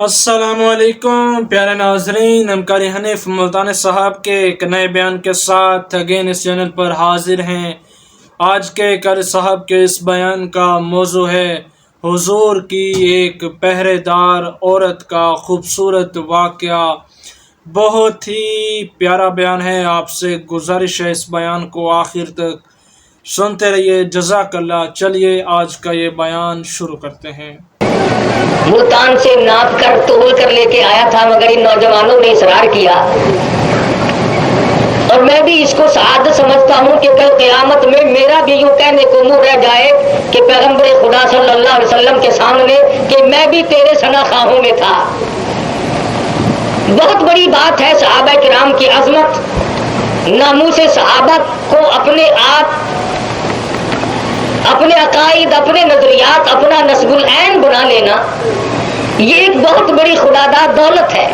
السلام علیکم پیارے ناظرین، ہمکاری حنیف ملتانی صاحب کے ایک نئے بیان کے ساتھ اگین اس چینل پر حاضر ہیں۔ آج کے قاری صاحب کے اس بیان کا موضوع ہے حضور کی ایک پہرے دار عورت کا خوبصورت واقعہ۔ بہت ہی پیارا بیان ہے، آپ سے گزارش ہے اس بیان کو آخر تک سنتے رہیے، جزاک اللہ۔ چلیے آج کا یہ بیان شروع کرتے ہیں۔ ملتان سے ناپ کر تول کر لے کے آیا تھا، مگر ان نوجوانوں نے اصرار کیا، اور میں بھی اس کو سعادت سمجھتا ہوں کہ کل قیامت میں میرا بھی یوں کہنے کو منہ رہ جائے کہ پیغمبر خدا صلی اللہ علیہ وسلم کے سامنے کہ میں بھی تیرے ثنا خواہوں میں تھا۔ بہت بڑی بات ہے صحابہ کرام کی عظمت، ناموس صحابہ کو اپنے آپ، اپنے عقائد، اپنے نظریات، اپنا نسب العین بنا لینا، یہ ایک بہت بڑی خداداد دولت ہے۔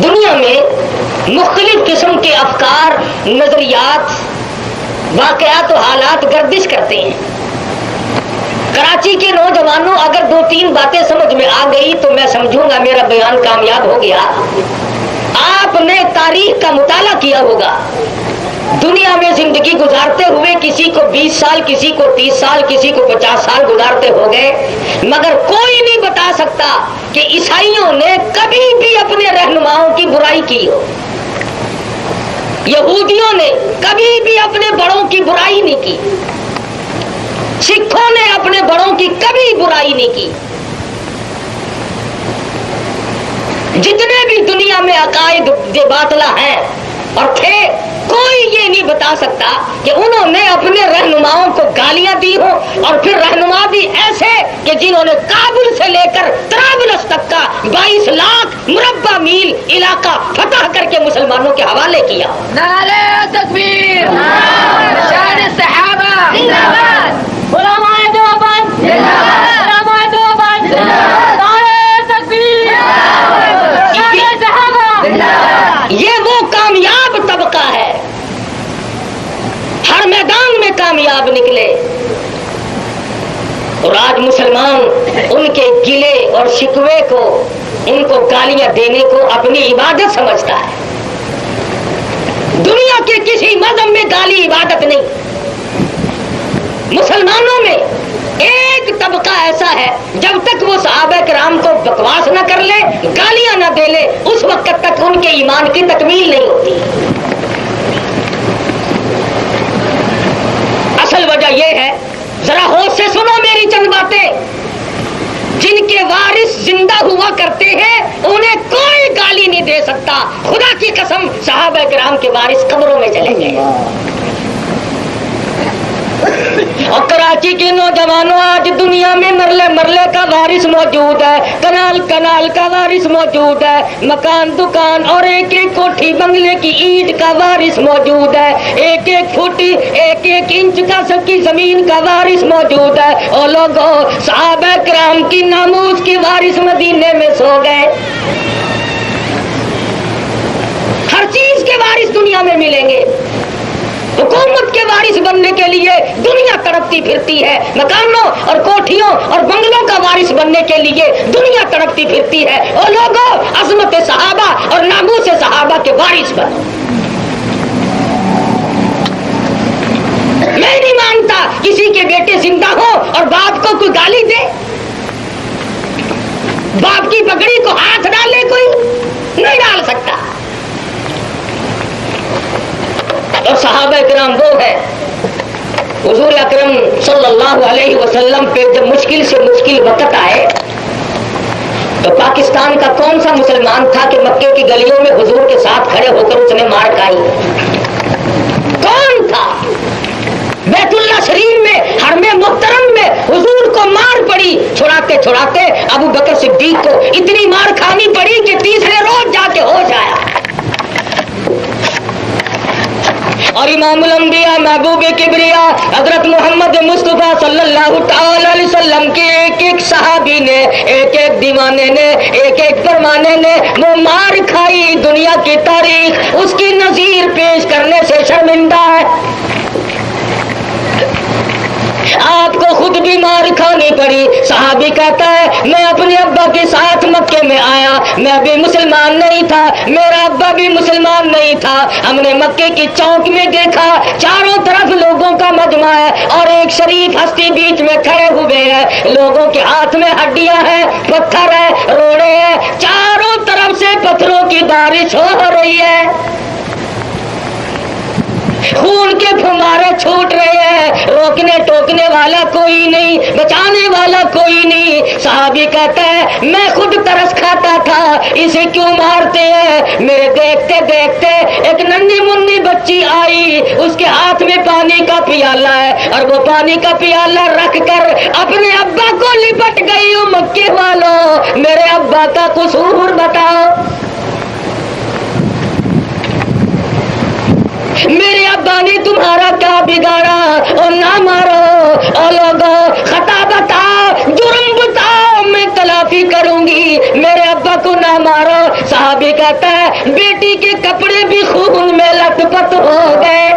دنیا میں مختلف قسم کے افکار، نظریات، واقعات و حالات گردش کرتے ہیں۔ کراچی کے نوجوانوں اگر 2-3 باتیں سمجھ میں آ گئی تو میں سمجھوں گا میرا بیان کامیاب ہو گیا۔ آپ نے تاریخ کا مطالعہ کیا ہوگا، دنیا میں زندگی گزارتے ہوئے کسی کو 20 سال، کسی کو 30 سال، کسی کو 50 سال گزارتے ہو گئے، مگر کوئی نہیں بتا سکتا کہ عیسائیوں نے کبھی بھی اپنے رہنماؤں کی برائی کی ہو، یہودیوں نے کبھی بھی اپنے بڑوں کی برائی نہیں کی، سکھوں نے اپنے بڑوں کی کبھی برائی نہیں کی۔ جتنے بھی دنیا میں عقائد باطلہ ہیں اور تھے، کوئی یہ نہیں بتا سکتا کہ انہوں نے اپنے رہنماؤں کو گالیاں دی ہوں، اور پھر رہنما بھی ایسے کہ جنہوں نے کابل سے لے کر طرابلس تک کا 22 لاکھ مربع میل علاقہ فتح کر کے مسلمانوں کے حوالے کیا۔ نعرہ تکبیر، شان صحابہ زندہ باد، علماء دیوبند زندہ باد، علماء دیوبند زندہ باد، نعرہ تکبیر، شان صحابہ زندہ باد۔ یہ وہ کامیاب طبقہ ہے، ہر میدان میں کامیاب نکلے، اور آج مسلمان ان کے گلے اور شکوے کو، ان کو گالیاں دینے کو اپنی عبادت سمجھتا ہے۔ دنیا کے کسی مذہب میں گالی عبادت نہیں۔ مسلمانوں میں ایک طبقہ ایسا ہے، جب تک وہ صحابہ کرام کو بکواس نہ کر لے، گالیاں نہ دے لے، اس وقت تک ان کے ایمان کی تکمیل نہیں ہوتی۔ اصل وجہ یہ ہے، ذرا ہوش سے سنو میری چند باتیں، جن کے وارث زندہ ہوا کرتے ہیں انہیں کوئی گالی نہیں دے سکتا۔ خدا کی قسم صحابہ کرام کے وارث قبروں میں چلے گئے۔ اور کراچی کے نوجوانوں، آج دنیا میں مرلے مرلے کا وارث موجود ہے، کنال کنال کا وارث موجود ہے، مکان دکان اور ایک ایک کوٹھی بنگلے کی اینٹ کا وارث موجود ہے، ایک ایک فٹ، ایک ایک انچ کا سکی زمین کا وارث موجود ہے۔ اور لوگوں، صحابہ کرام کی ناموس کے وارث مدینے میں سو گئے۔ ہر چیز کے وارث دنیا میں ملیں گے۔ حکومت کے وارث بننے کے لیے دنیا تڑپتی پھرتی ہے، مکانوں اور کوٹھیوں اور بنگلوں کا وارث بننے کے لیے دنیا تڑپتی پھرتی ہے۔ اور لوگوں، عظمت صحابہ اور ناموس صحابہ کے وارث بنو۔ میں نہیں مانتا کسی کے بیٹے زندہ ہو اور باپ کو کوئی گالی دے، باپ کی پگڑی کو ہاتھ ڈالے، کوئی نہیں ڈال سکتا۔ اور صحابہ کرام وہ ہے، حضور اکرم صلی اللہ علیہ وسلم پہ جب مشکل سے مشکل وقت آئے تو پاکستان کا کون سا مسلمان تھا کہ مکے کی گلیوں میں حضور کے ساتھ کھڑے ہو کر اس نے مار کھائی؟ کون تھا؟ بیت اللہ شریف میں، حرم محترم میں حضور کو مار پڑی، چھڑاتے چھڑاتے ابو بکر صدیق کو اتنی مار کھانی پڑی کہ تیسرے روز جا کے ہوش آیا۔ اور امام الانبیاء، محبوب کبریا حضرت محمد مصطفیٰ صلی اللہ تعالی علیہ وسلم کے ایک ایک صحابی نے، ایک ایک دیوانے نے، ایک ایک فرمانے نے وہ مار کھائی۔ دنیا کی تاریخ اس کی نظیر پیش کرنے سے شرمندہ ہے۔ آپ کو خود بھی مار کھانی پڑی. صحابی کہتا ہے میں اپنے ابا کے ساتھ مکے میں آیا, میں بھی مسلمان نہیں تھا, میرا ابا بھی مسلمان نہیں تھا. ہم نے مکے کی چوک میں دیکھا چاروں طرف لوگوں کا مجمع ہے اور ایک شریف ہستی بیچ میں کھڑے ہوئے ہیں. لوگوں کے ہاتھ میں ہڈیاں ہیں, پتھر ہے, روڑے ہیں, چاروں طرف سے پتھروں کی بارش ہو رہی ہے, خون کے پھمارے چھوٹ رہے ہیں, روکنے ٹوکنے والا کوئی نہیں, بچانے والا کوئی نہیں. صحابی کہتا ہے میں خود ترس کھاتا تھا, اسے کیوں مارتے ہیں. میرے دیکھتے دیکھتے ایک ننھی منی بچی آئی, اس کے ہاتھ میں پانی کا پیالہ ہے اور وہ پانی کا پیالہ رکھ کر اپنے ابا کو لپٹ گئی. مکے والوں, میرے ابا کا قصور بتاؤ, میرے ابا نے تمہارا کیا بگاڑا, اور نہ مارو, اور لوگوں خطا بتاؤ, جرم بتاؤ, میں تلافی کروں گی, میرے ابا کو نہ مارو. صحابی کہتا ہے بیٹی کے کپڑے بھی خون میں لت پت ہو گئے.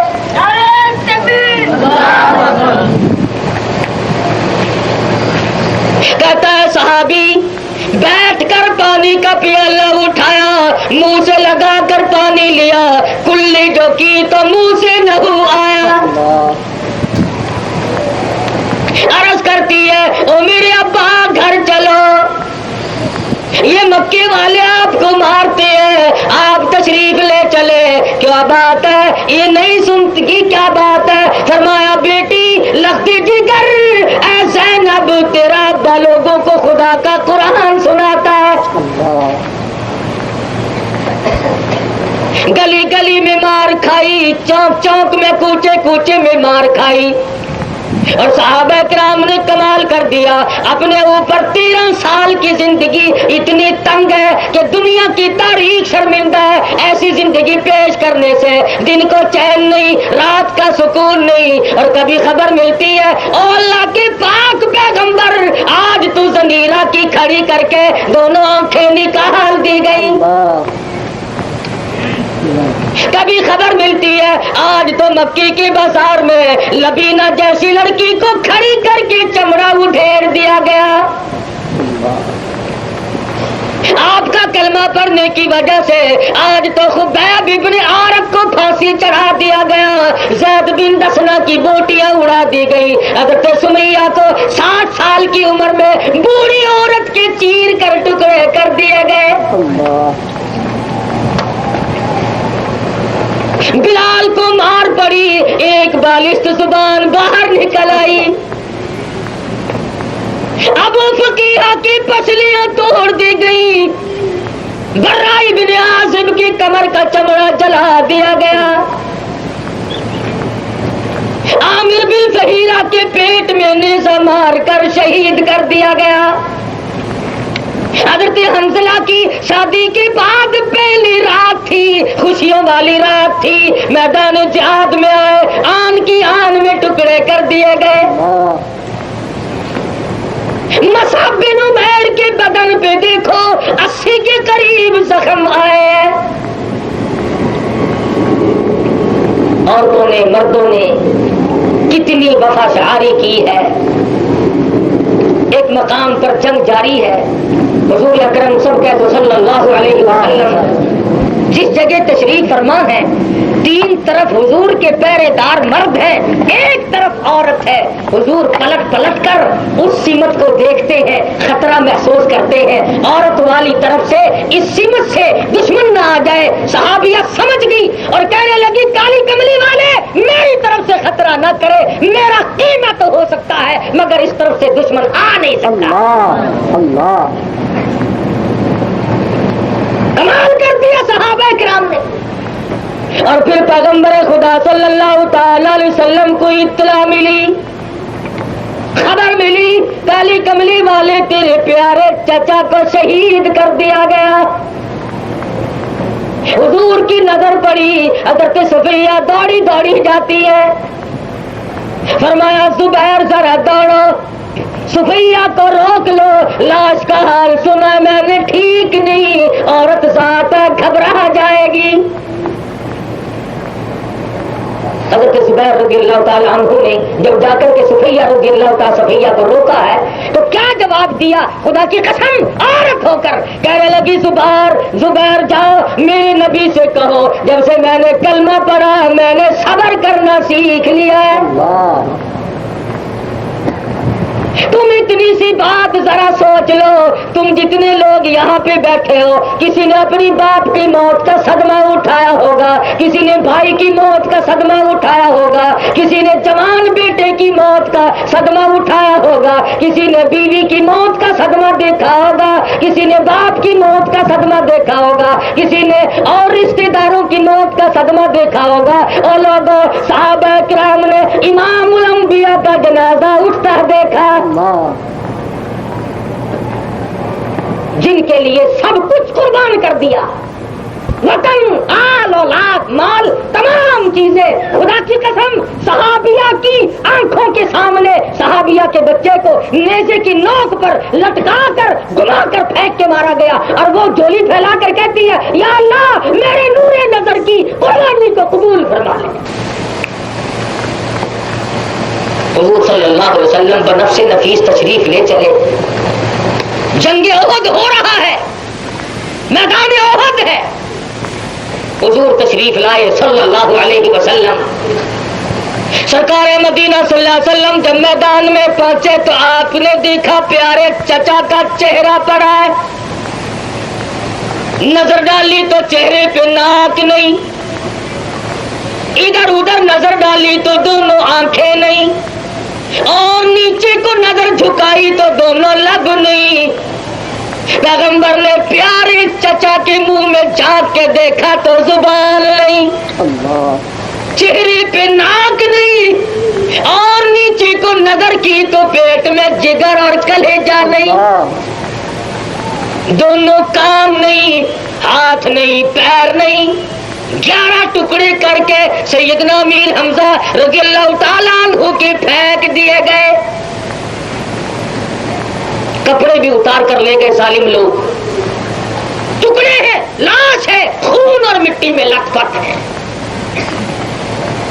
کہتا ہے صحابی بیٹھ کر پانی کا پیالہ اٹھایا, منہ سے لگا کر پانی لیا, کلی جو کی تو منہ سے نہ آیا. عرض کرتی ہے او میرے ابا گھر چلو, یہ مکے والے آپ کو مارتے ہیں, آپ تشریف لے چلے. کیا بات ہے, یہ نہیں سنتی کیا بات ہے. فرمایا بیٹی لگتی جگر اے زینب, تیرا ابا لوگوں کو خدا کا قرآن سناتا ہے. گلی گلی میں مار کھائی, چوک چوک میں کوچے کوچے میں مار کھائی, اور صحابہ کرام نے کمال کر دیا. اپنے اوپر 13 سال کی زندگی اتنی تنگ ہے کہ دنیا کی تاریخ شرمندہ ہے ایسی زندگی پیش کرنے سے. دن کو چین نہیں, رات کا سکون نہیں, اور کبھی خبر ملتی ہے او اللہ کے پاک پیغمبر آج تو زنجیرہ کی کھڑی کر کے دونوں آنکھیں نکال دی گئی. کبھی خبر ملتی ہے آج تو مکی کے بازار میں لبینہ جیسی لڑکی کو کھڑی کر کے چمڑا ادھیڑ دیا گیا. آپ کا کلمہ پڑھنے کی وجہ سے آج تو خبیب ابن عارب کو پھانسی چڑھا دیا گیا, زید بن دسنا کی بوٹیاں اڑا دی گئی, حضرت سمیہ کو 60 سال کی عمر میں بوڑھی عورت کے چیر کر ٹکڑے کر دیے گئے. بلال کو مار پڑی, ایک بالشت زبان باہر نکل آئی. ابو فقیہ کی پسلیاں توڑ دی گئی, برا ابن عازب کی کمر کا چمڑا جلا دیا گیا, عامر بن فہیرہ کے پیٹ میں نیزہ مار کر شہید کر دیا گیا. حضرت حنظلہ کی شادی کے بعد پہلی رات تھی, خوشیوں والی رات تھی, میدان جہاد میں آئے, آن کی آن میں ٹکڑے کر دیے گئے. مصعب بن عمیر کے بدن پہ دیکھو 80 کے قریب زخم آئے ہیں. عورتوں نے مردوں نے کتنی وفا شعاری کی ہے. ایک مقام پر جنگ جاری ہے, حضور اکرم صلی اللہ علیہ وسلم جس جگہ تشریف فرما ہے 3 طرف حضور کے پہرے دار مرد ہیں, ایک طرف عورت ہے. حضور پلٹ پلٹ کر اس سمت کو دیکھتے ہیں, خطرہ محسوس کرتے ہیں, عورت والی طرف سے اس سمت سے دشمن نہ آ جائے. صحابیہ سمجھ گئی اور کہنے لگی کالی کملی والے میری طرف سے خطرہ نہ کرے, میرا قیمہ تو ہو سکتا ہے مگر اس طرف سے دشمن آ نہیں سکتا. اللہ کمال کر دیا صحابہ کرام نے. اور پھر پیغمبر خدا صلی اللہ تعالی علیہ وسلم کو اطلاع ملی, خبر ملی کالی کملی والے تیرے پیارے چچا کو شہید کر دیا گیا. حضور کی نظر پڑی, حضرت صفیہ دوڑی دوڑی جاتی ہے, فرمایا زبیر ذرا دوڑو, صفیہ کو روک لو, لاش کا حال سنا میں نے ٹھیک نہیں, عورت ذات گھبرا جائے گی. حضرت زبیر رضی اللہ تعالیٰ عنہ نے جب جا کر کے صفیہ رضی اللہ تعالیٰ صفیہ کو روکا ہے تو کیا جواب دیا؟ خدا کی قسم عورت ہو کر کہنے لگی زبیر جاؤ میرے نبی سے کہو جب سے میں نے کلمہ پڑھا میں نے صبر کرنا سیکھ لیا ہے۔ تم اتنی سی بات ذرا سوچ لو، تم جتنے لوگ یہاں پہ بیٹھے ہو کسی نے اپنی باپ کی موت کا صدمہ اٹھایا ہوگا، کسی نے بھائی کی موت کا صدمہ اٹھایا ہوگا، کسی نے جوان بیٹے کی موت کا صدمہ اٹھایا ہوگا، کسی نے بیوی کی موت کا صدمہ دیکھا ہوگا، کسی نے باپ کی موت کا صدمہ دیکھا ہوگا، کسی نے اور رشتے داروں کی موت کا صدمہ دیکھا ہوگا۔ اور لوگوں صحابہ کرام نے امام الانبیاء کا جنازہ اٹھتا دیکھا، جن کے لیے سب کچھ قربان کر دیا، وطن، آل، اولاد، مال، تمام چیزیں۔ خدا کی قسم صحابیہ کی آنکھوں کے سامنے صحابیہ کے بچے کو نیزے کی نوک پر لٹکا کر گما کر پھینک کے مارا گیا، اور وہ جولی پھیلا کر کہتی ہے یا اللہ میرے نور نظر کی قربانی کو قبول فرما لے۔ حضور صلی اللہ علیہ وسلم بنفس نفیس تشریف لے چلے، جنگ احد ہو رہا ہے، میدان احد ہے، حضور تشریف لائے صلی اللہ علیہ وسلم۔ سرکار مدینہ صلی اللہ علیہ وسلم جب میدان میں پہنچے تو آپ نے دیکھا پیارے چچا کا چہرہ پڑا ہے، نظر ڈالی تو چہرے پہ ناک نہیں، ادھر ادھر نظر ڈالی تو دونوں آنکھیں نہیں، اور نیچے کو نظر جھکائی تو دونوں لب نہیں۔ پیغمبر نے پیارے چچا کے منہ میں جھانک کے دیکھا تو زبان نہیں، چہرے پہ ناک نہیں، اور نیچے کو نظر کی تو پیٹ میں جگر اور کلیجہ نہیں، دونوں کام نہیں، ہاتھ نہیں، پیر نہیں، 11 ٹکڑے کر کے سیدنا امیر حمزہ رضی اللہ تعالیٰ عنہ کے پھینک دیے گئے، کپڑے بھی اتار کر لے گئے ظالم لوگ، ٹکڑے ہیں، لاش ہے، خون اور مٹی میں لت پت ہے۔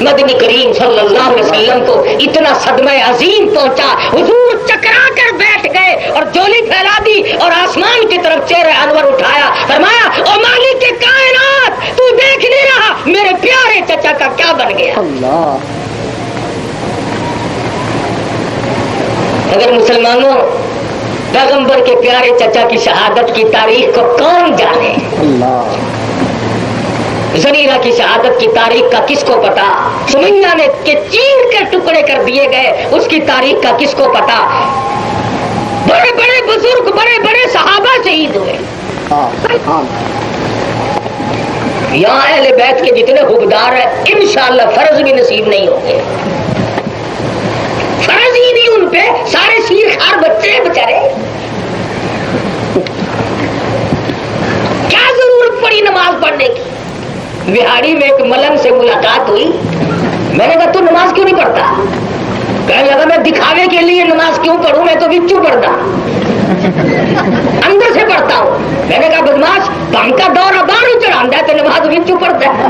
مدنی کریم صلی اللہ علیہ وسلم کو اتنا صدمہ عظیم پہنچا، حضور چکرا کر بیٹھ گئے اور جولی پھیلا دی اور آسمان کی طرف چہرہ انور اٹھایا، فرمایا او مالک کے کائنات تو دیکھ نہیں رہا میرے پیارے چچا کا کیا بن گیا۔ اگر مسلمانوں پیغمبر کے پیارے چچا کی شہادت کی تاریخ کو کون جانے، زنیرہ کی شہادت کی تاریخ کا کس کو پتا، سمیہ نے کے چیر کے ٹکڑے کر دیے گئے اس کی تاریخ کا کس کو پتا، بڑے بڑے بزرگ بڑے بڑے صحابہ شہید ہوئے، یہاں اہل بیت کے جتنے حقدار ہیں انشاءاللہ فرض بھی نصیب نہیں ہوں گے، فرض ہی نہیں ان پہ، سارے شیر خار بچے ہیں بیچارے، کیا ضرورت پڑی نماز پڑھنے کی۔ بہاڑی میں ایک ملنگ سے ملاقات ہوئی، میں نے کہا تو نماز کیوں نہیں پڑھتا؟ کہنے لگا میں دکھاوے کے لیے نماز کیوں پڑھوں، میں تو بچوں پڑھتا اندر سے پڑھتا ہوں۔ میں نے کہا بدماش کام کا دورہ باہر چڑھانا ہے تو نماز بچوں پڑھتا ہے،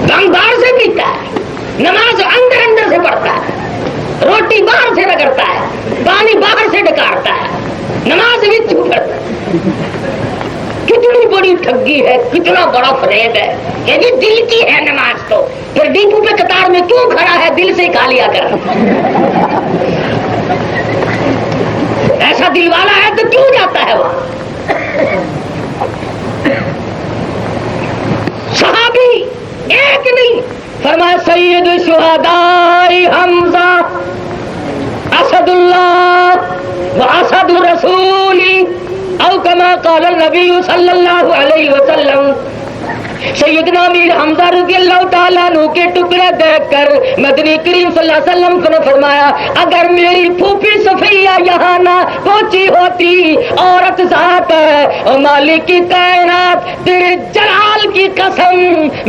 کام باہر سے پیتا ہے، نماز اندر اندر سے پڑھتا ہے، روٹی باہر سے رگڑتا ہے، پانی باہر سے ڈکارتا ہے، نماز بچوں پڑھتا ہے۔ کتنی بڑی ٹھگی ہے، کتنا بڑا فریب ہے، یہ بھی دل کی ہے نماز تو، پھر ڈیپو پہ قطار میں کیوں کھڑا ہے، دل سے کھا لیا کر، ایسا دل والا ہے تو کیوں جاتا ہے وہاں۔ صحابی ایک نہیں، فرمایا سید شہداء حمزہ اسد اللہ و اسد رسول او کما قال النبی صلی اللہ علیہ وسلم۔ سیدنا امیر حمزہ رضی اللہ تعالیٰ عنہ کے ٹکڑے دیکھ کر مدنی کریم صلی اللہ علیہ وسلم کو نے فرمایا اگر میری پھوپھی صفیہ یہاں نہ پہنچی ہوتی، عورت ذات ہے اور مالک کی کائنات، تیرے جلال کی قسم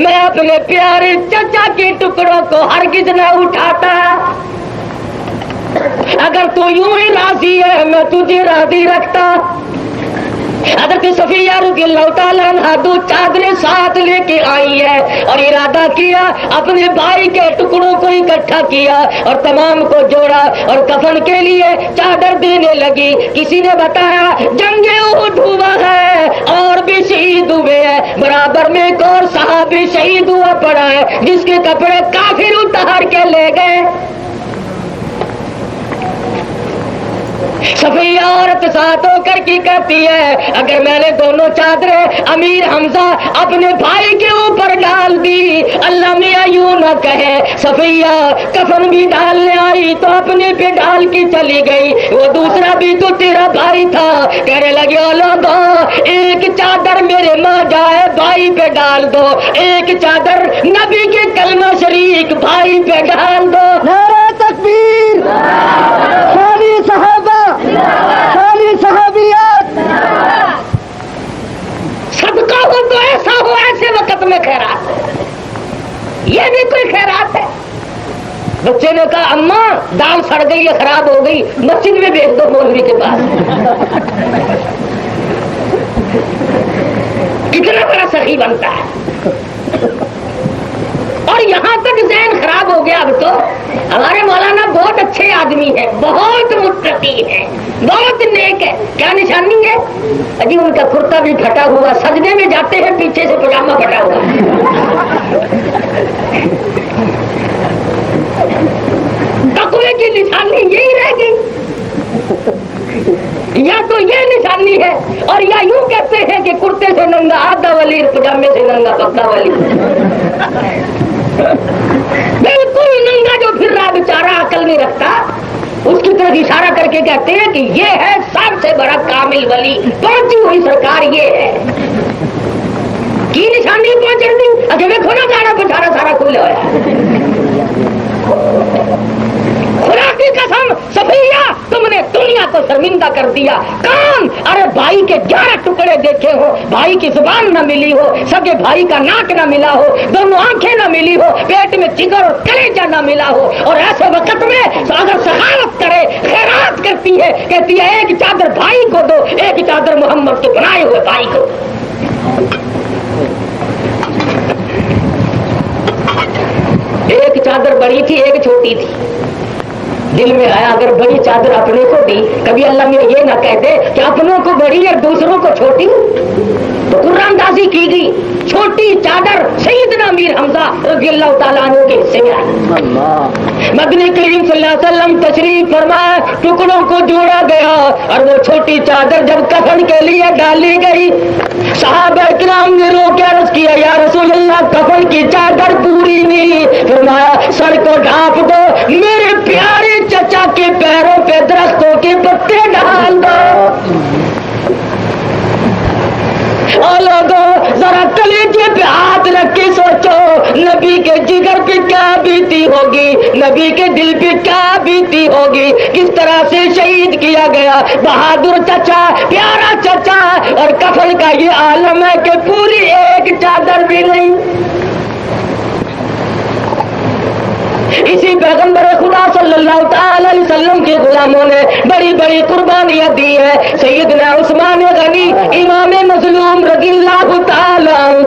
میں اپنے پیارے چچا کے ٹکڑوں کو ہرگز نہ اٹھاتا، اگر تو یوں ہی راضی ہے میں تجھے راضی رکھتا۔ حضرت صفیہ رضی اللہ تعالیٰ عنہا 2 چادریں ساتھ لے کے آئی ہے اور ارادہ کیا اپنے بھائی کے ٹکڑوں کو اکٹھا کیا اور تمام کو جوڑا اور کفن کے لیے چادر دینے لگی. کسی نے بتایا جنگ احد ہوا ہے اور بھی شہید ہوئے ہیں, برابر میں ایک اور صحابی شہید ہوا پڑا ہے جس کے کپڑے کافر اتار کے لے گئے. صفیہ عورت ساتھ ہو کر کی کہتی ہے اگر میں نے دونوں چادریں امیر حمزہ اپنے بھائی کے اوپر ڈال دی, اللہ میاں یوں نہ کہے صفیہ کفن بھی ڈالنے آئی تو اپنے پہ ڈال کے چلی گئی, وہ دوسرا بھی تو تیرا بھائی تھا. کہنے لگے لوگوں ایک چادر میرے ماں جائے بھائی پہ ڈال دو, ایک چادر نبی کے کلمہ شریک بھائی پہ ڈال دو. نعرہ تکبیر، ساری صحابہ، ساری صحابیات. صدقہ ہو تو ایسا ہو ایسے وقت میں خیرات, یہ بھی کوئی خیرات ہے. بچے نے کہا اماں دال سڑ گئی ہے خراب ہو گئی, مسجد میں بھیج دو مولوی کے پاس. کتنا بڑا سخی بنتا ہے. اور یہاں تک ذہن خراب ہو گیا. اب تو ہمارے مولانا بہت اچھے آدمی ہیں, بہت متقی ہیں, بہت نیک ہے. کیا نشانی ہے جی ان کا کرتا بھی پھٹا ہوا, سجدے میں جاتے ہیں پیچھے سے پجامہ پھٹا ہوا. تقوی کی نشانی یہی رہ گئی. یا تو یہ نشانی ہے اور یا یوں کہتے ہیں کہ کرتے سے ننگا آدھا ولی, پجامے سے ننگا پکا ولی. بالکل ننگا جو پھر رہا بیچارہ عقل نہیں رکھتا, اس کی طرف اشارہ کر کے کہتے ہیں کہ یہ ہے سب سے بڑا کامل ولی, پہنچی ہوئی سرکار یہ ہے. کی نشانی پہنچ رہی اچھا دیکھو نا سارا بیچارہ سارا کھل ہوا. خدا کی قسم صفیہ تم نے دنیا کو شرمندہ کر دیا. کام ارے بھائی کے 11 ٹکڑے دیکھے ہو, بھائی کی زبان نہ ملی ہو, سگے بھائی کا ناک نہ ملا ہو, دونوں آنکھیں نہ ملی ہو, پیٹ میں جگر اور کلیجہ نہ ملا ہو, اور ایسے وقت میں اگر سخاوت کرے خیرات کرتی ہے, کہتی ہے ایک چادر بھائی کو دو, ایک چادر محمد کے بنائے ہوئے بھائی کو. ایک چادر بڑی تھی ایک چھوٹی تھی. دل میں آیا اگر بڑی چادر اپنے کو دی, کبھی اللہ میں یہ نہ کہہ دے کہ اپنوں کو بڑی اور دوسروں کو چھوٹی, تو قرآن دازی کی گئی. چھوٹی چادر سیدنا امیر حمزہ رضی اللہ تعالیٰ عنہ کے حصے میں آئی. مدنی کریم صلی اللہ علیہ وسلم تشریف فرمایا, ٹکڑوں کو جوڑا گیا اور وہ چھوٹی چادر جب کفن کے لیے ڈالی گئی, صحابہ کرام نے رو کے عرض کیا یا رسول اللہ کفن کی چادر پوری نہیں. فرمایا سر کو ڈھانپ دو, میرے پیارے چچا کے پیروں پہ درختوں کے پتے ڈال دو. اور لوگوں ذرا کلیجے پہ ہاتھ رکھ کے سوچو نبی کے جگر پہ کیا بیتی ہوگی, نبی کے دل پہ کیا بیتی ہوگی, کس طرح سے شہید کیا گیا بہادر چچا, پیارا چچا, اور کفن کا یہ عالم ہے کہ پوری ایک چادر بھی نہیں. اسی پیغمبر خدا صلی اللہ تعالی علیہ وسلم کے غلاموں نے بڑی بڑی قربانیاں دی ہیں. سیدنا عثمان غنی امام مظلوم رضی اللہ تعالی,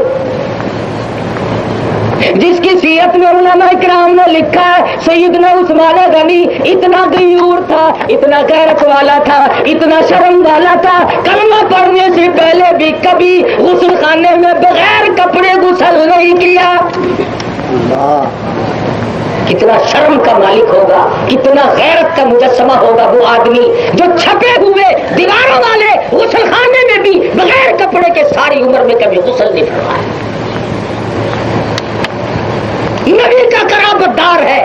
جس کی سیرت میں علماء کرام نے لکھا ہے سیدنا عثمان غنی اتنا غیور تھا, اتنا غیرت والا تھا, اتنا شرم والا تھا, کلمہ پڑھنے سے پہلے بھی کبھی غسل خانے میں بغیر کپڑے غسل نہیں کیا. کتنا شرم کا مالک ہوگا, کتنا غیرت کا مجسمہ ہوگا وہ آدمی جو چھپے ہوئے دیواروں والے غسل خانے میں بھی بغیر کپڑے کے ساری عمر میں کبھی غسل نہیں فرمایا. نبی کا قرابت دار ہے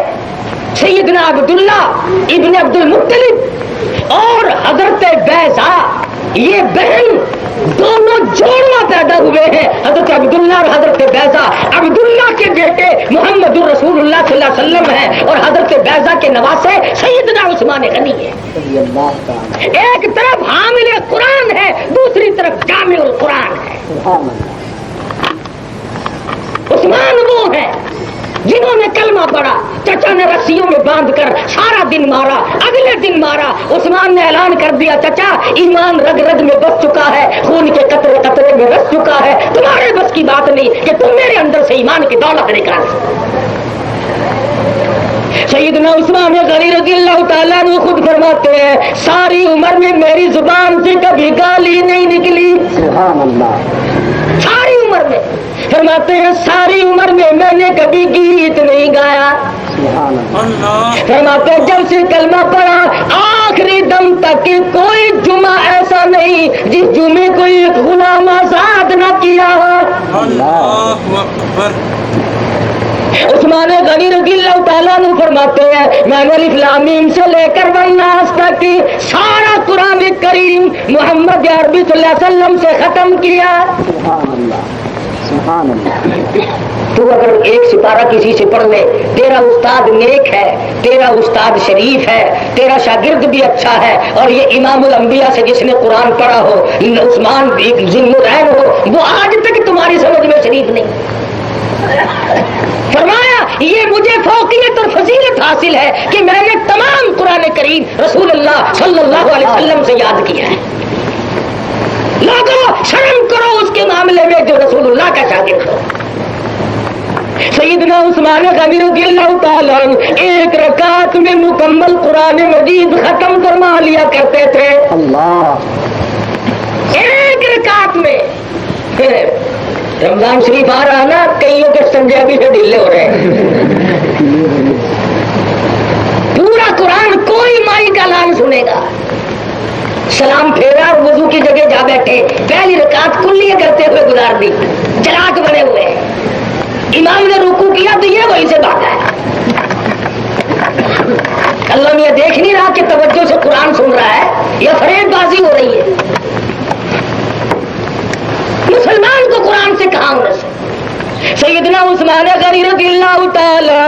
سیدنا عبداللہ ابن عبد المطلب اور حضرت بیضا, یہ بہن دونوں جوڑواں پیدا ہوئے ہیں, حضرت عبداللہ اور حضرت بیضا. عبداللہ کے بیٹے محمد رسول اللہ صلی اللہ علیہ وسلم ہیں اور حضرت بیضا کے نواسے سیدنا عثمان غنی ہے. ایک طرف حامل قرآن ہے, دوسری طرف جامع القرآن ہے. عثمان وہ ہے جنہوں نے کلمہ پڑھا چچا نے رسیوں میں باندھ کر سارا دن مارا، اگلے دن مارا۔ عثمان نے اعلان کر دیا چچا ایمان رگ رگ میں بس چکا ہے، خون کے قطرے قطرے میں رس چکا ہے، تمہارے بس کی بات نہیں کہ تم میرے اندر سے ایمان کی دولت نکال۔ سیدنا عثمان غنی رضی اللہ تعالیٰ عنہ خود فرماتے ہیں ساری عمر میں میری زبان سے کبھی گالی نہیں نکلی، سبحان اللہ، ساری عمر میں، فرماتے ہیں ساری عمر میں میں نے کبھی گیت نہیں گایا، سبحان اللہ، فرماتے ہیں جب سے کلمہ پڑھا آخری دم تک کہ کوئی جمعہ ایسا نہیں جس جمعے کو ایک غلام آزاد نہ کیا ہو۔ اللہ اکبر۔ عثمان غنی رضی اللہ تعالیٰ عنہ فرماتے ہیں میں نے الف لام میم سے لے کر والناس تک کی سارا قرآن کریم محمد عربی صلی اللہ علیہ وسلم سے ختم کیا۔ سبحان اللہ، سبحان اللہ۔ تو اگر ایک سپارہ کسی سے پڑھ لے، تیرا استاد نیک ہے، تیرا استاد شریف ہے، تیرا شاگرد بھی اچھا ہے، اور یہ امام الانبیاء سے جس نے قرآن پڑھا ہو، عثمان ایک ذی النورین ہو، وہ آج تک تمہاری سمجھ میں شریف نہیں۔ فرمایا یہ مجھے فوقیت اور فضیلت حاصل ہے کہ میں نے تمام قرآن کریم رسول اللہ صلی اللہ علیہ وسلم سے یاد کیا ہے۔ لوگوں شرم کرو اس کے معاملے میں جو رسول اللہ کا شاگرد ہو۔ سیدنا عثمان غنی رضی اللہ تعالیٰ ایک رکعت میں مکمل قرآن مجید ختم فرما لیا کرتے تھے، اللہ، ایک رکعت میں۔ رمضان شریف آ رہا نا، کئیوں کے سنجے ابھی سے ڈھیلے ہو رہے ہیں۔ پورا قرآن کوئی مائی کا لان سنے گا، سلام پھیرا اور وضو کی جگہ جا بیٹھے، پہلی رکعت کلیے کرتے ہوئے گزار دی، چلاک بنے ہوئے ہیں۔ امام نے رکوع کیا تو یہ وہیں سے بھاگا ہے۔ اللہ نے یہ دیکھ نہیں رہا کہ توجہ سے قرآن سن رہا ہے یا فریب بازی ہو رہی ہے؟ مسلمان کو قرآن سے کہاں ہونا سے؟ سیدنا عثمان غنی رضی اللہ تعالیٰ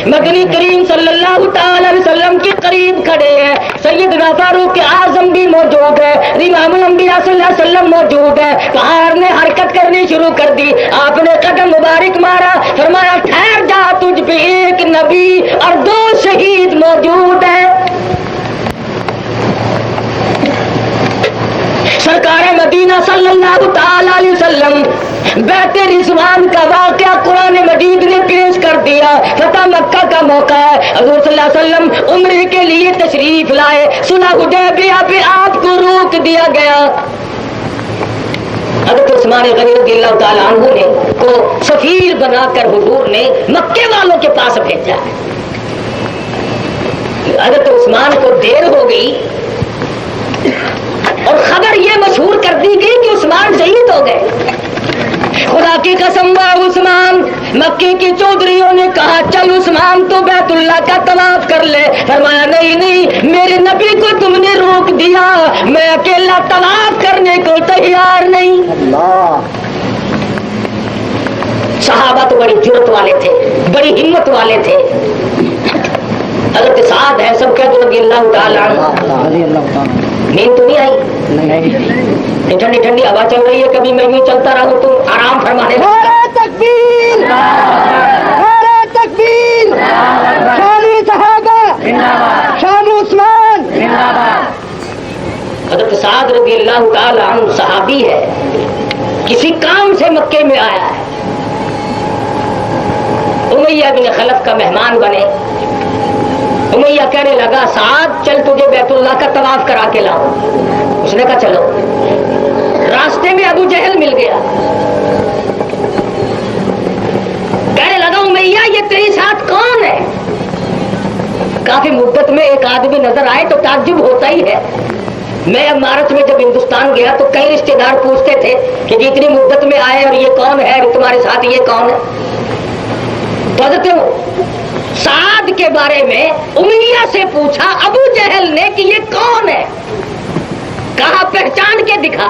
مدنی کریم صلی اللہ تعالی علیہ وسلم کے قریب کھڑے ہیں، سیدنا فاروق اعظم بھی موجود ہے، امام الانبیاء صلی اللہ علیہ وسلم موجود ہے۔ پہاڑ نے حرکت کرنی شروع کر دی، آپ نے قدم مبارک مارا، فرمایا ٹھہر جا، تجھ پہ ایک نبی اور 2 شہید موجود ہیں۔ سرکار مدینہ صلی اللہ تعالی علیہ وسلم بیت رضوان کا واقعہ قرآن مجید نے پیش کر دیا۔ فتح مکہ کا موقع ہے، حضور صلی اللہ علیہ وسلم عمرے کے لیے تشریف لائے، صلح حدیبیہ پہ آپ کو روک دیا گیا۔ حضرت عثمان غنی رضی اللہ تعالیٰ عنہ نے کو سفیر بنا کر حضور نے مکے والوں کے پاس بھیجا۔ حضرت عثمان کو دیر ہو گئی اور خبر یہ مشہور کر دی گئی کہ عثمان شہید ہو گئے۔ خدا کی قسم عثمان، مکے کے چودھریوں نے کہا چل عثمان تو بیت اللہ کا طواف کر لے، فرمایا نہیں نہیں، میرے نبی کو تم نے روک دیا، میں اکیلا طواف کرنے کو تیار نہیں۔ اللہ، صحابہ تو بڑی جرت والے تھے، بڑی ہمت والے تھے۔ حضرت سعد ہے سب کہتے رضی اللہ تعالیٰ عنہ، رضی اللہ تعالیٰ، نیند تو نہیں آئی؟ نہیں، ٹھنڈی ٹھنڈی ہوا چل رہی ہے، کبھی میں یوں چلتا رہوں تو آرام فرمانے لگتا۔ نعرہ تکبیر، نعرہ تکبیر، شان صحابہ، شان عثمان۔ حضرت سعد رضی اللہ تعالی عنہ صحابی ہے، کسی کام سے مکے میں آیا ہے، امیہ بن خلف کا مہمان بنے۔ امیہ کہنے لگا سعد چل تجھے بیت اللہ کا طواف کرا کے لاؤ، اس نے کہا چلو۔ راستے میں ابو جہل مل گیا، کہنے لگا امیہ یہ تیری ساتھ کون ہے؟ کافی مدت میں ایک آدمی نظر آئے تو تعجب ہوتا ہی ہے۔ میں امارت میں جب ہندوستان گیا تو کئی رشتے دار پوچھتے تھے کہ جی اتنی مدت میں آئے اور یہ کون ہے تمہارے ساتھ، یہ کون ہے؟ تو حضرت سعد کے بارے میں امیہ سے پوچھا ابو جہل نے کہ یہ کون ہے، کہا پہچان کے دکھا۔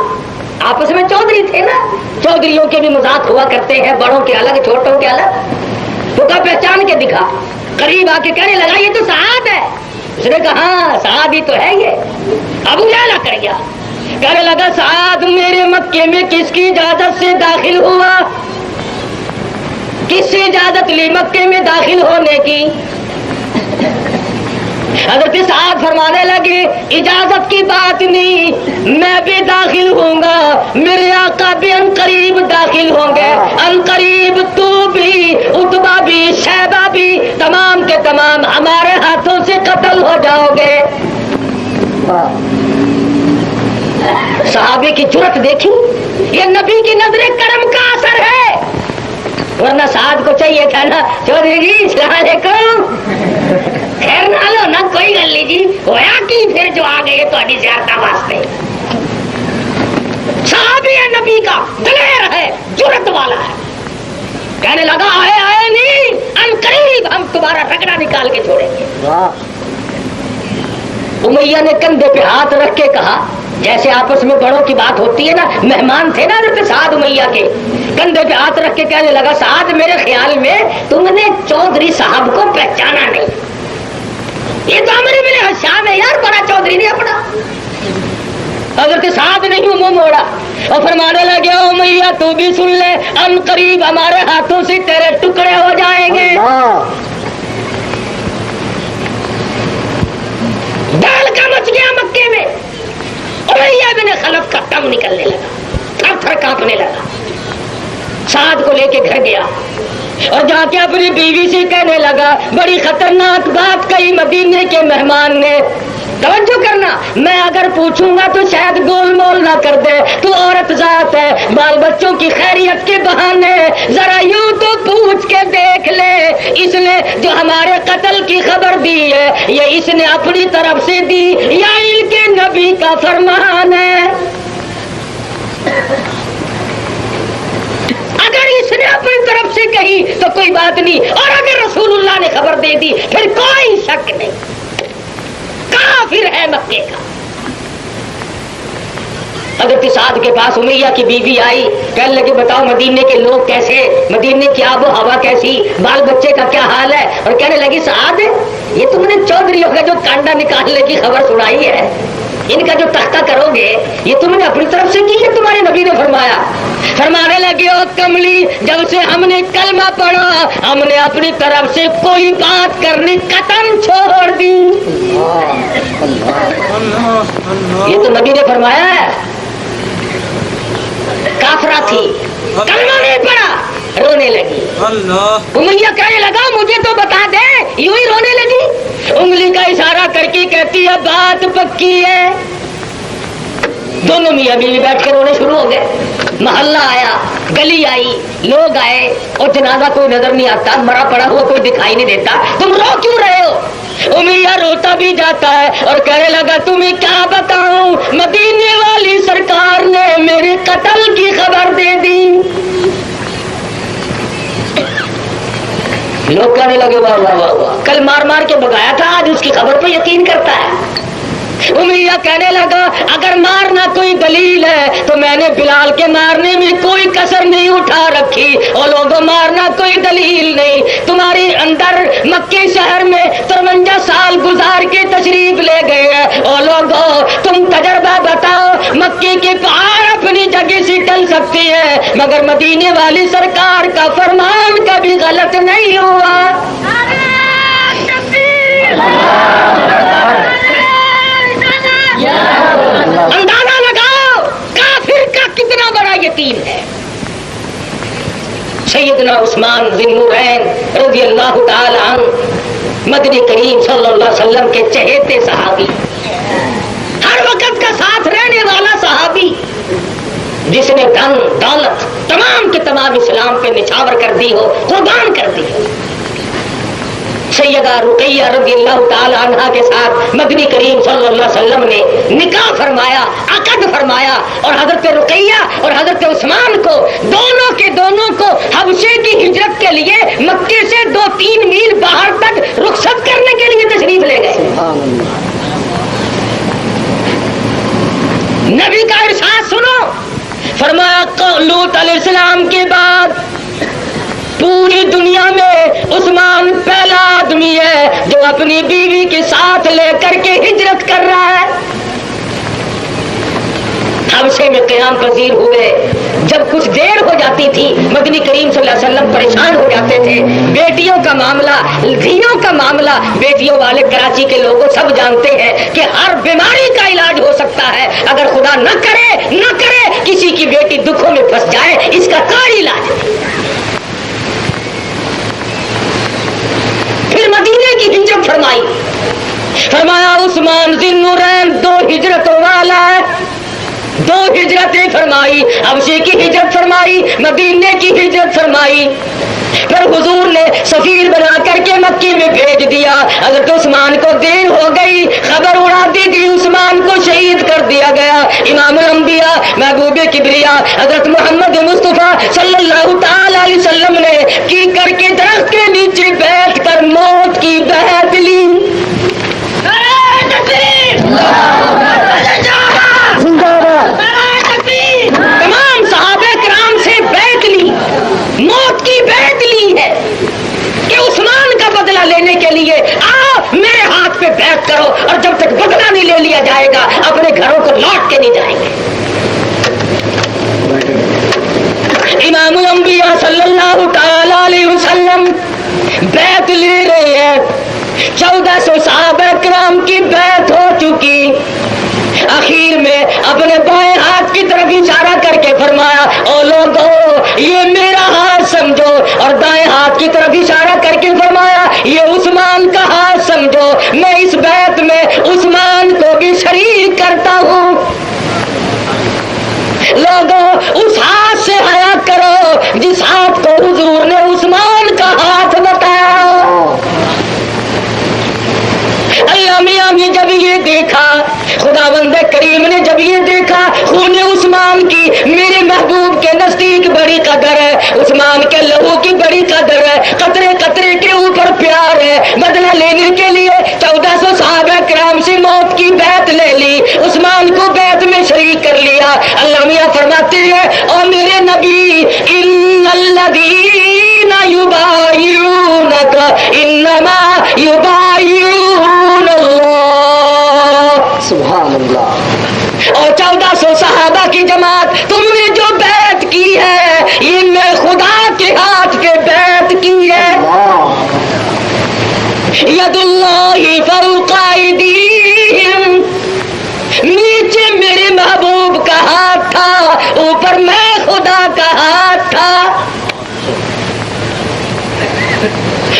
آپس میں چودھری تھے نا، چودھریوں کے بھی مذاق ہوا کرتے ہیں، بڑوں کے الگ چھوٹوں کے الگ، تو کہا پہچان کے دکھا۔ قریب آ کے کہنے لگا یہ تو سعد ہے، اس نے کہا ہاں سعد ہی تو ہے یہ۔ ابو جہل آ کر گیا، کہنے لگا سعد میرے مکے میں کس کی اجازت سے داخل ہوا؟ کس سے اجازت لی مکے میں داخل ہونے کی؟ حضرت سعد فرمانے لگے اجازت کی بات نہیں، میں بھی داخل ہوں گا، میرے آقا بھی ان قریب داخل ہوں گے، ان قریب تو بھی، عتبہ بھی، شیبہ بھی، تمام کے تمام ہمارے ہاتھوں سے قتل ہو جاؤ گے۔ صحابے کی جرأت دیکھی، یہ نبی کی نظر کرم کا اثر ہے، ورنہ سعد کو چاہیے تھا نا چودھری جی السلام علیکم، خیر نہ لو نہ کوئی گل نہیں جی، ہویا کی پھر جو آ گئے تو زیادہ واسطے۔ صحابی ہے نبی کا، دلیر ہے، جرأت والا ہے، کہنے لگا آئے آئے نہیں، ان قریب ہم تمہارا رگڑا نکال کے چھوڑیں گے۔ امیہ نے کندھے پہ ہاتھ رکھ کے کہا، جیسے آپس میں بڑوں کی بات ہوتی ہے نا، مہمان تھے نا حضرت سعد امیہ کے، کندھے پہ ہاتھ رکھ کے کہنے لگا سعد میرے خیال میں تم نے چودھری صاحب کو پہچانا نہیں، یہ تو عمرو بن حشام ہے یار، بڑا چودھری نہیں اپنا۔ حضرت سعد نہیں منہ موڑا اور فرمانے لگے امیہ تو بھی سن لے، ان قریب ہمارے ہاتھوں سے تیرے ٹکڑے ہو جائیں گے۔ ڈال کا مچ گیا مکے میں، امیہ بن خلف کا دم نکلنے لگا، تھر تھر کانپنے لگا۔ سعد کو لے کے گھر گیا اور جا کے اپنی بیوی سے کہنے لگا بڑی خطرناک بات کہی مدینے کے مہمان نے، توجہ کرنا، میں اگر پوچھوں گا تو شاید گول مول نہ کر دے، تو عورت ذات ہے، بال بچوں کی خیریت کے بہانے ذرا یوں تو پوچھ کے دیکھ لے، اس نے جو ہمارے قتل کی خبر دی ہے یہ اس نے اپنی طرف سے دی یا ان کے نبی کا فرمان ہے؟ اگر اس نے اپنی طرف سے کہی تو کوئی بات نہیں، اور اگر رسول اللہ نے خبر دے دی پھر کوئی شک نہیں، کافر ہے مکے کا۔ حضرت سعد کے پاس امیہ کی بیوی آئی، کہنے لگے بتاؤ مدینے کے لوگ کیسے، مدینے کی آب و ہوا کیسی، بال بچے کا کیا حال ہے؟ اور کہنے لگی سعد یہ تم نے چودھریوں کا جو کانڈا نکالنے کی خبر سنائی ہے، ان کا جو تختہ کرو گے یہ تم نے اپنی طرف سے کی ہے، تمہارے نبی نے فرمایا؟ فرمانے لگے او کملی جب سے ہم نے کلمہ پڑھا ہم نے اپنی طرف سے کوئی بات کرنی قطعاً چھوڑ دی۔ یہ تو نبی نے فرمایا ہے، کافرہ تھی، کلمہ نہیں پڑھا، رونے لگی۔ امیہ کہنے لگا مجھے تو بتا دے، یوں ہی رونے لگی، انگلی کا اشارہ کر کے کہتی ہے بات پکی ہے۔ دونوں میاں بیوی بیٹھ کے رونے شروع ہو گئے۔ محلہ آیا، گلی آئی، لوگ آئے، اور جنازہ کوئی نظر نہیں آتا، مرا پڑا ہوا کوئی دکھائی نہیں دیتا، تم رو کیوں رہے ہو؟ امیہ روتا بھی جاتا ہے اور کہنے لگا تمہیں کیا بتاؤں، مدینے والی سرکار نے میرے قتل کی خبر دے دی۔ لوگ کہنے لگے واہ واہ واہ واہ، کل مار مار کے بگایا تھا آج اس کی خبر پہ یقین کرتا ہے۔ امیہ کہنے لگا اگر مارنا کوئی دلیل ہے تو میں نے بلال کے مارنے میں کوئی کسر نہیں اٹھا رکھی، اور لوگوں مارنا کوئی دلیل نہیں، تمہاری اندر مکے شہر میں 53 سال گزار کے تشریف لے گئے ہیں، اور لوگوں تم تجربہ بتاؤ، مکے کے پہاڑ اپنی جگہ سے ٹل سکتی ہے مگر مدینے والی سرکار کا فرمان کبھی غلط نہیں ہوا۔ اندازہ لگاؤ کافر کا کتنا بڑا یقین ہے۔ سیدنا عثمان ذی النورین رضی اللہ تعالی عنہ مدنی کریم صلی اللہ علیہ وسلم کے چہیتے صحابی، ہر وقت کا ساتھ رہنے والا صحابی، جس نے دھن دولت تمام کے تمام اسلام پہ نچھاور کر دی ہو، قربان کر دی ہو۔ سیدہ رقیہ رضی اللہ تعالی عنہا کے ساتھ مدنی کریم صلی اللہ علیہ وسلم نے نکاح فرمایا، عقد فرمایا، اور حضرت رقیہ اور حضرت عثمان کو دونوں کے دونوں کو حبشے کی ہجرت کے لیے مکے سے 2-3 میل باہر تک رخصت کرنے کے لیے تشریف لے گئے۔ نبی کا ارشاد سنو، فرمایا لوط علیہ السلام کے بعد پوری دنیا میں عثمان پہلا آدمی ہے جو اپنی بیوی کے ساتھ لے کر کے ہجرت کر رہا ہے۔ حبشے میں قیام پذیر ہوئے، جب کچھ دیر ہو جاتی تھی مدنی کریم صلی اللہ علیہ وسلم پریشان ہو جاتے تھے. بیٹیوں کا معاملہ, دھیوں کا معاملہ, بیٹیوں والے کراچی کے لوگوں سب جانتے ہیں کہ ہر بیماری کا علاج ہو سکتا ہے. اگر خدا نہ کرے کسی کی بیٹی دکھوں میں پھنس جائے, اس کا کوئی علاج نہیں. پھر مدینے کی ہجرت فرمائی. فرمایا عثمان ذی النورین 2 ہجرتوں والا ہے. 2 ہجرتیں فرمائی, حبشے کی ہجرت فرمائی, مدینے کی ہجرت فرمائی. پھر حضور نے سفیر بنا کر کے مکے میں بھیج دیا. حضرت عثمان کو دیر ہو گئی, خبر اڑا دی گئی, عثمان کو شہید کر دیا گیا. امام الانبیاء محبوب کبریا حضرت محمد مصطفیٰ صلی اللہ تعالی علیہ وسلم نے کی کر کے درخت کے نیچے بیٹھ کر موت کی بیعت لی. تمام صحابہ کرام سے بیعت لی, موت کی بیعت لی ہے کہ عثمان کا بدلہ لینے کے لیے آؤ میرے ہاتھ پہ بیعت کرو, اور جب تک بدلہ نہیں لے لیا جائے گا اپنے گھروں کو لوٹ کے نہیں جائیں گے. امام الانبیاء صلی اللہ تعالی علیہ وسلم بیعت لے رہے ہیں. 1400 صحابہ کرام کی بیعت ہو چکی. آخر میں اپنے بائیں ہاتھ کی طرف اشارہ کر کے فرمایا او لوگو یہ میرا ہاتھ سمجھو, اور دائیں ہاتھ کی طرف اشارہ کر کے فرمایا یہ عثمان کا ہاتھ سمجھو. میں اس بیعت میں عثمان کو بھی شریک کرتا ہوں. لوگوں اس ہاتھ سے حیا کرو جس ہاتھ کو حضور نے عثمان کا ہاتھ بتایا. اللہ میاں نے جب یہ دیکھا, خداوند کریم نے جب یہ دیکھا خون عثمان کی میرے محبوب کے نزدیک بڑی قدر ہے, عثمان کے لہو کی بڑی قدر ہے, قطرے قطرے کے اوپر پیار ہے. بدلہ لینے کے لیے 1400 صحابہ کرام سے موت کی بیعت لے لی, عثمان کو بیعت میں شریک کر لیا. اللہ میاں فرماتے ہیں او میرے نبی ان الذین یبایعونک انما یبایعون اللہ. سبحان اللہ. اور 1400 صحابہ کی جماعت تم نے جو بیعت کی ہے یہ میں خدا کے ہاتھ پہ بیعت کی ہے. ید اللہ فوق ایدیہم, نیچے میرے محبوب کا ہاتھ تھا, اوپر میں خدا کا ہاتھ تھا.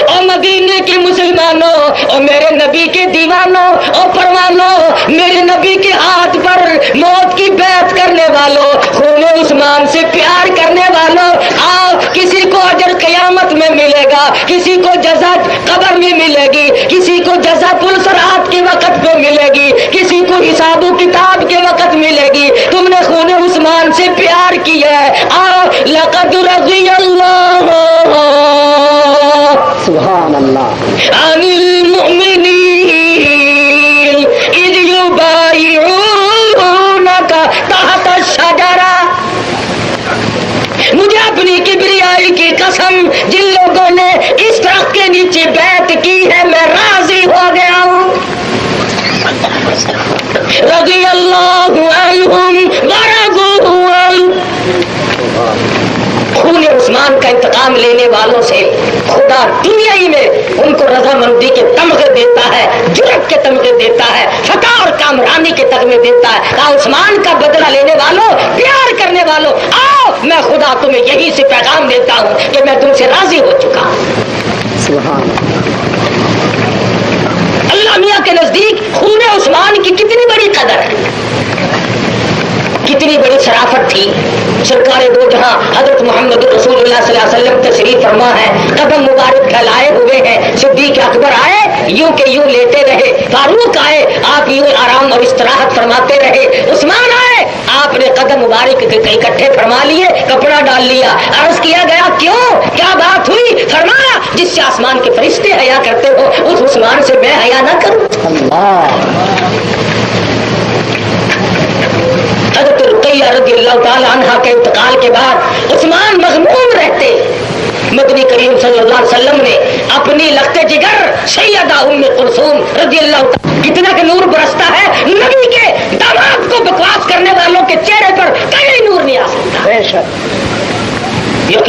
اور مدینے کے مسلمانوں اور میرے نبی کے دیوانوں اور پروانوں, میرے نبی کے ہاتھ پر موت کی بیعت کرنے والوں, خون عثمان سے پیار کرنے والوں, آؤ کسی کو اجر قیامت میں ملے گا, کسی کو جزا قبر میں ملے گی, کسی کو جزا پلسرات کے وقت پہ ملے گی, کسی کو حساب و کتاب کے وقت ملے گی. تم نے خون عثمان سے پیار کیا ہے, آؤ لقد رضی اللہ سبحان اللہ عن المؤمنین اذ یبایعونک تحت الشجرہ. مجھے اپنی کبریائی کی قسم, جن لوگوں نے اس درخت کے نیچے بیعت کی ہے میں راضی ہو گیا ہوں. رضی اللہ عنہم ورضوا عنہ. خون عثمان کا انتقام لینے والوں سے خدا دنیا ہی میں ان کو رضامندی کے تمغے دیتا ہے, جرأت کے تمغے دیتا ہے, فتح اور کامرانی کے تمغے دیتا ہے. کہا عثمان کا بدلہ لینے والوں, پیار کرنے والوں, آؤ میں خدا تمہیں یہی سے پیغام دیتا ہوں کہ میں تم سے راضی ہو چکا ہوں. سبحان اللہ میاں کے نزدیک خون عثمان کی کتنی بڑی قدر ہے, کتنی بڑی شرافت تھی. سرکار دو جہاں حضرت محمد رسول اللہ صلی اللہ علیہ وسلم تشریف فرما ہے, قدم مبارک پھیلائے ہوئے ہیں. صدیق اکبر آئے یوں کہ یوں لیتے رہے, فاروق آئے آپ یوں آرام اور استراحت فرماتے رہے, عثمان آئے آپ نے قدم مبارک اکٹھے فرما لیے, کپڑا ڈال لیا. عرض کیا گیا کیوں, کیا بات ہوئی؟ فرمایا جس سے آسمان کے فرشتے حیا کرتے ہو اس عثمان سے میں حیا نہ کروں. حضرت رقیہ رضی اللہ تعالی عنہ کے انتقال کے بعد عثمان مغموم رہتے. مدنی کریم صلی اللہ علیہ وسلم نے اپنی لخت جگر سیدہ ام کلثوم رضی اللہ تعالی, کتنا کہ نور برستا ہے, نبی کے داماد کو بکواس کرنے والوں کے چہرے پر کبھی نور نہیں آ سکتا.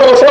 200,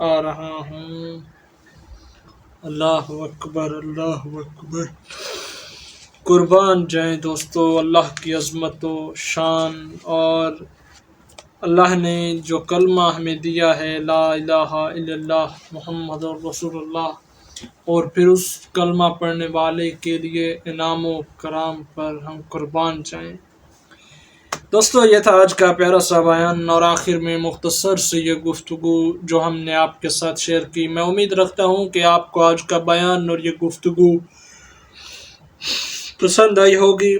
آ رہا ہوں۔ اللہ اکبر، اللہ اکبر۔ قربان جائیں دوستو اللہ کی عظمت و شان، اور اللہ نے جو کلمہ ہمیں دیا ہے لا الہ الا اللہ محمد رسول اللہ، اور پھر اس کلمہ پڑھنے والے کے لیے انعام و کرام پر ہم قربان جائیں۔ دوستو یہ تھا آج کا پیارا سا بیان، اور آخر میں مختصر سے یہ گفتگو جو ہم نے آپ کے ساتھ شیئر کی۔ میں امید رکھتا ہوں کہ آپ کو آج کا بیان اور یہ گفتگو پسند آئی ہوگی۔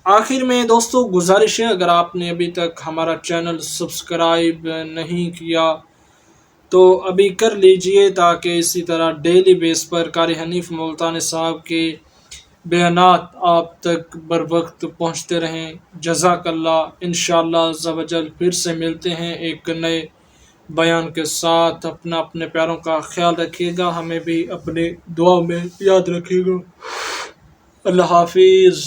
آخر میں دوستو گزارش ہے، اگر آپ نے ابھی تک ہمارا چینل سبسکرائب نہیں کیا تو ابھی کر لیجئے، تاکہ اسی طرح ڈیلی بیس پر قاری حنیف ملتانی صاحب کے بیانات آپ تک بر وقت پہنچتے رہیں۔ جزاک اللہ۔ انشاءاللہ عز و جل پھر سے ملتے ہیں ایک نئے بیان کے ساتھ۔ اپنے پیاروں کا خیال رکھیے گا، ہمیں بھی اپنے دعا میں یاد رکھیے گا۔ اللہ حافظ۔